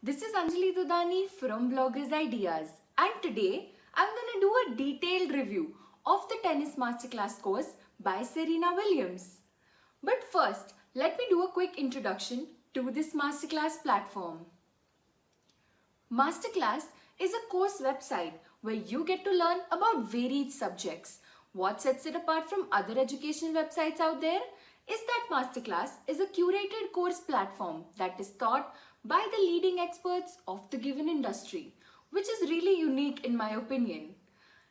This is Anjali Dudani from Bloggers Ideas, and today I'm going to do a detailed review of the Tennis Masterclass course by Serena Williams. But first, let me do a quick introduction to this Masterclass platform. Masterclass is a course website where you get to learn about varied subjects. What sets it apart from other educational websites out there is that Masterclass is a curated course platform that is taught by the leading experts of the given industry, which is really unique in my opinion.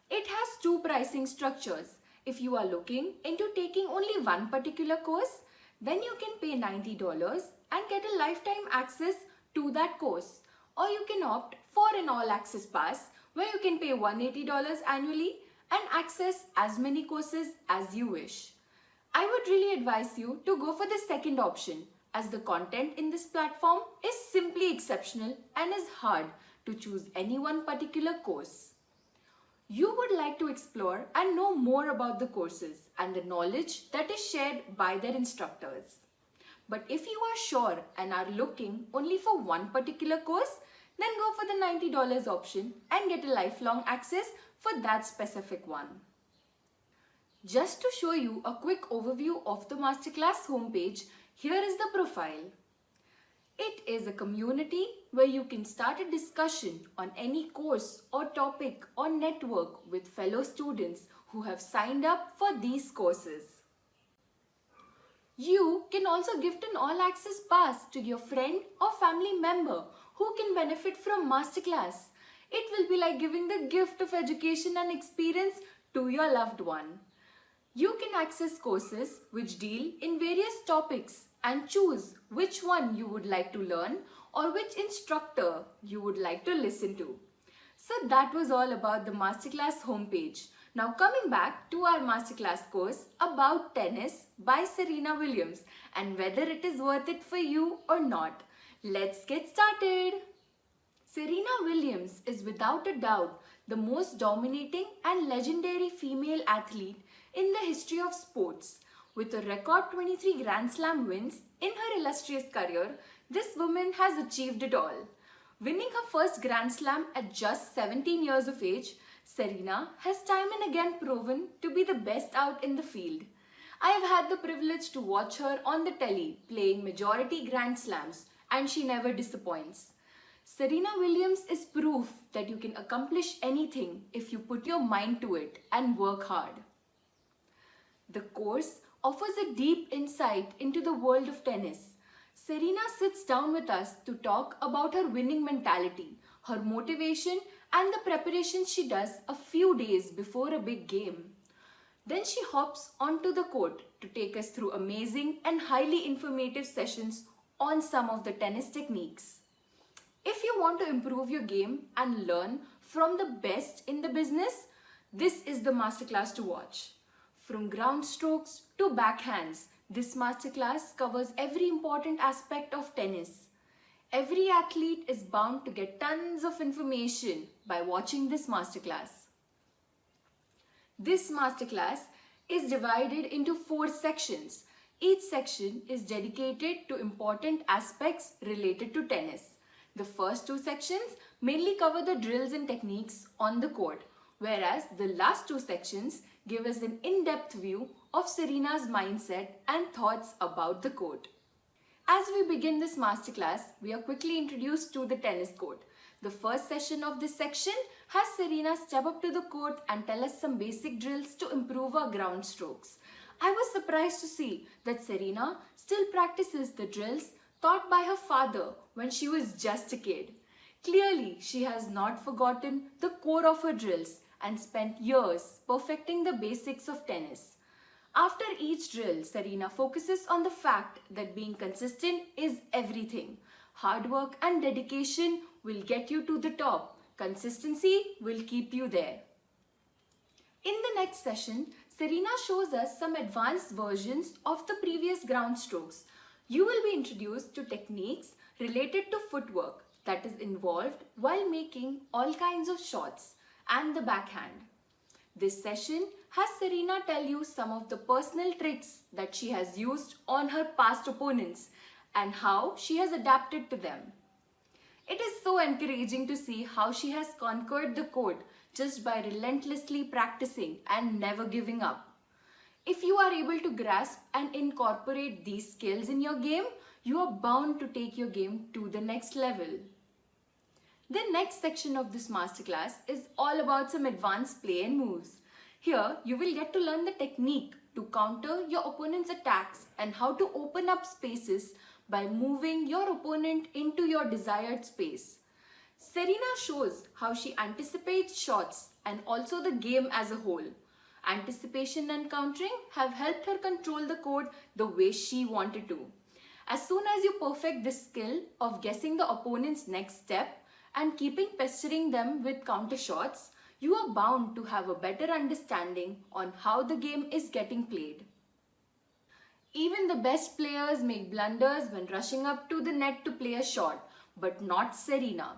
It has two pricing structures. If you are looking into taking only one particular course, then you can pay $90 and get a lifetime access to that course. Or you can opt for an all-access pass where you can pay $180 annually and access as many courses as you wish. I would really advise you to go for the second option, as the content in this platform is simply exceptional and is hard to choose any one particular course. You would like to explore and know more about the courses and the knowledge that is shared by their instructors. But if you are sure and are looking only for one particular course, then go for the $90 option and get a lifelong access for that specific one. Just to show you a quick overview of the Masterclass homepage, here is the profile. It is a community where you can start a discussion on any course or topic or network with fellow students who have signed up for these courses. You can also gift an all-access pass to your friend or family member who can benefit from Masterclass. It will be like giving the gift of education and experience to your loved one. You can access courses which deal in various topics and choose which one you would like to learn or which instructor you would like to listen to. So that was all about the Masterclass homepage. Now coming back to our Masterclass course about tennis by Serena Williams and whether it is worth it for you or not. Let's get started. Serena Williams is without a doubt the most dominating and legendary female athlete in the history of sports. With a record 23 Grand Slam wins in her illustrious career, this woman has achieved it all. Winning her first Grand Slam at just 17 years of age, Serena has time and again proven to be the best out in the field. I have had the privilege to watch her on the telly playing majority Grand Slams, and she never disappoints. Serena Williams is proof that you can accomplish anything if you put your mind to it and work hard. The course offers a deep insight into the world of tennis. Serena sits down with us to talk about her winning mentality, her motivation, and the preparation she does a few days before a big game. Then she hops onto the court to take us through amazing and highly informative sessions on some of the tennis techniques. If you want to improve your game and learn from the best in the business, this is the masterclass to watch. From ground strokes to backhands, this masterclass covers every important aspect of tennis. Every athlete is bound to get tons of information by watching this masterclass. This masterclass is divided into 4 sections. Each section is dedicated to important aspects related to tennis. The first 2 sections mainly cover the drills and techniques on the court, whereas the last 2 sections give us an in-depth view of Serena's mindset and thoughts about the court. As we begin this masterclass, we are quickly introduced to the tennis court. The first session of this section has Serena step up to the court and tell us some basic drills to improve our ground strokes. I was surprised to see that Serena still practices the drills taught by her father when she was just a kid. Clearly, she has not forgotten the core of her drills and spent years perfecting the basics of tennis. After each drill, Serena focuses on the fact that being consistent is everything. Hard work and dedication will get you to the top. Consistency will keep you there. In the next session, Serena shows us some advanced versions of the previous ground strokes. You will be introduced to techniques related to footwork that is involved while making all kinds of shots and the backhand. This session has Serena tell you some of the personal tricks that she has used on her past opponents and how she has adapted to them. It is so encouraging to see how she has conquered the court just by relentlessly practicing and never giving up. If you are able to grasp and incorporate these skills in your game, you are bound to take your game to the next level. The next section of this masterclass is all about some advanced play and moves. Here, you will get to learn the technique to counter your opponent's attacks and how to open up spaces by moving your opponent into your desired space. Serena shows how she anticipates shots and also the game as a whole. Anticipation and countering have helped her control the court the way she wanted to. As soon as you perfect this skill of guessing the opponent's next step and keeping pestering them with counter shots, you are bound to have a better understanding on how the game is getting played. Even the best players make blunders when rushing up to the net to play a shot, but not Serena.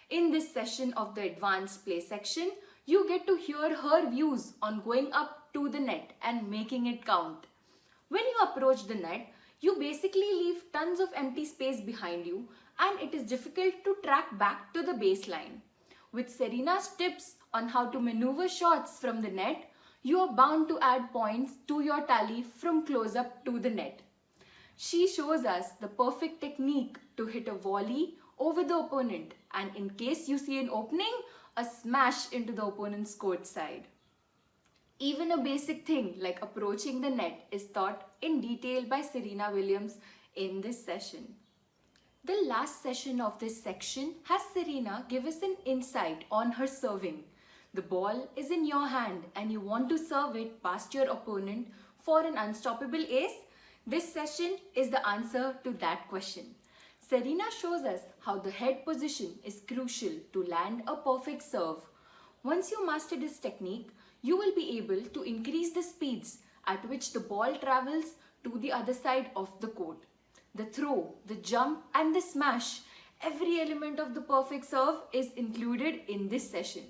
In this session of the advanced play section, you get to hear her views on going up to the net and making it count. When you approach the net, you basically leave tons of empty space behind you and it is difficult to track back to the baseline. With Serena's tips on how to maneuver shots from the net, you are bound to add points to your tally from close up to the net. She shows us the perfect technique to hit a volley over the opponent and in case you see an opening, a smash into the opponent's court side. Even a basic thing like approaching the net is taught in detail by Serena Williams in this session. The last session of this section has Serena give us an insight on her serving. The ball is in your hand and you want to serve it past your opponent for an unstoppable ace. This session is the answer to that question. Serena shows us how the head position is crucial to land a perfect serve. Once you master this technique, you will be able to increase the speeds at which the ball travels to the other side of the court. The throw, the jump and the smash, every element of the perfect serve is included in this session.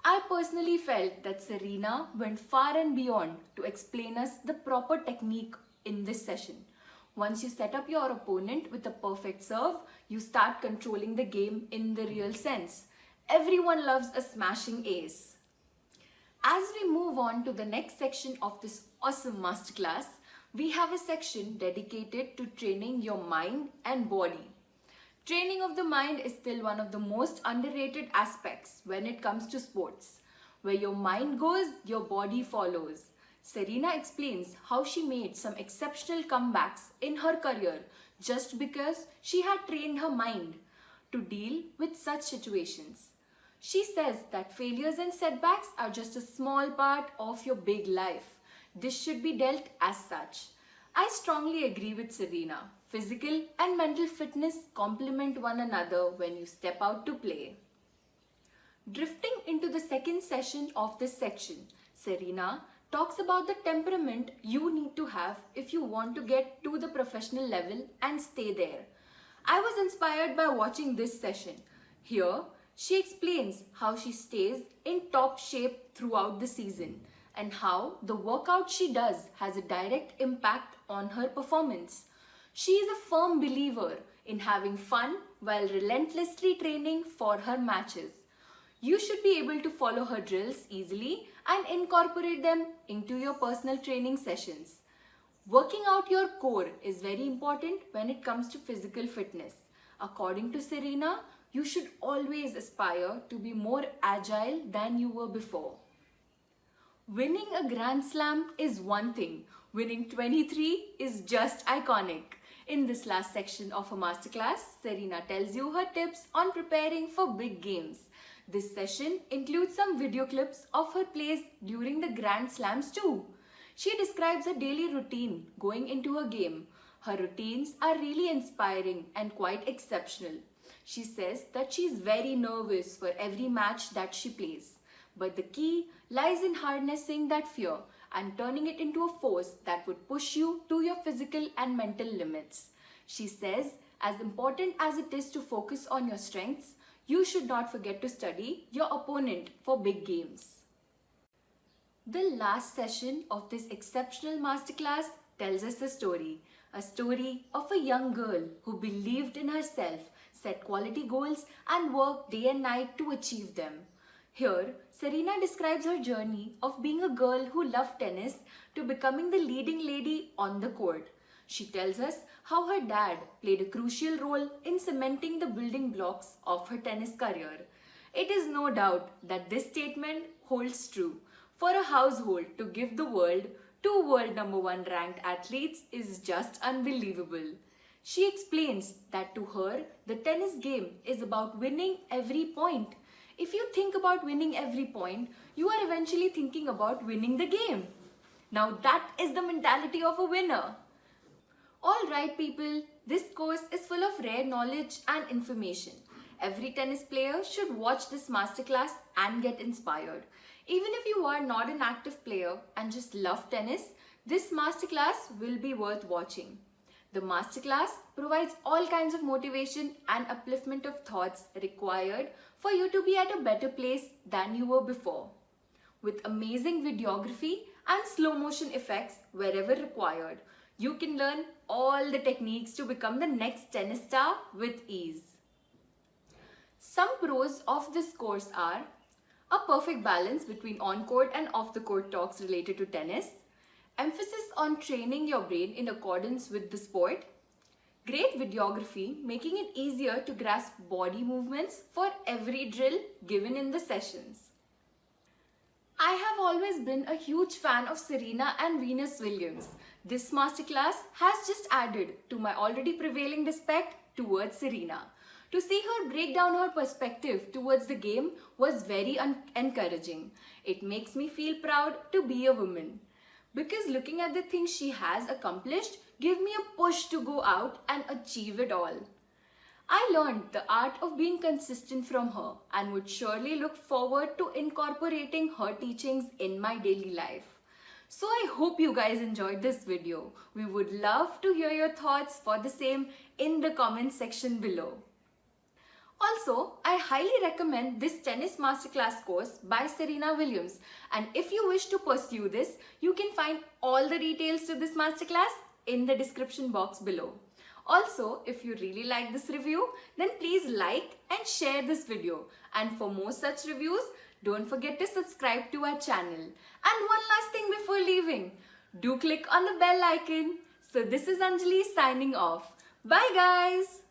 I personally felt that Serena went far and beyond to explain us the proper technique in this session. Once you set up your opponent with a perfect serve, you start controlling the game in the real sense. Everyone loves a smashing ace. As we move on to the next section of this awesome masterclass, we have a section dedicated to training your mind and body. Training of the mind is still one of the most underrated aspects when it comes to sports. Where your mind goes, your body follows. Serena explains how she made some exceptional comebacks in her career just because she had trained her mind to deal with such situations. She says that failures and setbacks are just a small part of your big life. This should be dealt as such. I strongly agree with Serena. Physical and mental fitness complement one another when you step out to play. Drifting into the second session of this section, Serena talks about the temperament you need to have if you want to get to the professional level and stay there. I was inspired by watching this session. Here, she explains how she stays in top shape throughout the season and how the workout she does has a direct impact on her performance. She is a firm believer in having fun while relentlessly training for her matches. You should be able to follow her drills easily and incorporate them into your personal training sessions. Working out your core is very important when it comes to physical fitness. According to Serena, you should always aspire to be more agile than you were before. Winning a Grand Slam is one thing. Winning 23 is just iconic. In this last section of her masterclass, Serena tells you her tips on preparing for big games. This session includes some video clips of her plays during the Grand Slams too. She describes her daily routine going into her game. Her routines are really inspiring and quite exceptional. She says that she is very nervous for every match that she plays. But the key lies in harnessing that fear and turning it into a force that would push you to your physical and mental limits. She says, as important as it is to focus on your strengths, you should not forget to study your opponent for big games. The last session of this exceptional masterclass tells us a story of a young girl who believed in herself, set quality goals, and work day and night to achieve them. Here, Serena describes her journey of being a girl who loved tennis to becoming the leading lady on the court. She tells us how her dad played a crucial role in cementing the building blocks of her tennis career. It is no doubt that this statement holds true. For a household to give the world two world number one ranked athletes is just unbelievable. She explains that to her, the tennis game is about winning every point. If you think about winning every point, you are eventually thinking about winning the game. Now that is the mentality of a winner. Alright people, this course is full of rare knowledge and information. Every tennis player should watch this masterclass and get inspired. Even if you are not an active player and just love tennis, this masterclass will be worth watching. The masterclass provides all kinds of motivation and upliftment of thoughts required for you to be at a better place than you were before. With amazing videography and slow motion effects wherever required, you can learn all the techniques to become the next tennis star with ease. Some pros of this course are a perfect balance between on-court and off-the-court talks related to tennis, emphasis on training your brain in accordance with the sport, great videography making it easier to grasp body movements for every drill given in the sessions. I have always been a huge fan of Serena and Venus Williams. This masterclass has just added to my already prevailing respect towards Serena. To see her break down her perspective towards the game was very encouraging. It makes me feel proud to be a woman. Because looking at the things she has accomplished give me a push to go out and achieve it all. I learned the art of being consistent from her and would surely look forward to incorporating her teachings in my daily life. So I hope you guys enjoyed this video. We would love to hear your thoughts for the same in the comment section below. Also, I highly recommend this tennis masterclass course by Serena Williams, and if you wish to pursue this, you can find all the details to this masterclass in the description box below. Also, if you really like this review, then please like and share this video, and for more such reviews, don't forget to subscribe to our channel. And one last thing before leaving, do click on the bell icon. So this is Anjali signing off. Bye guys!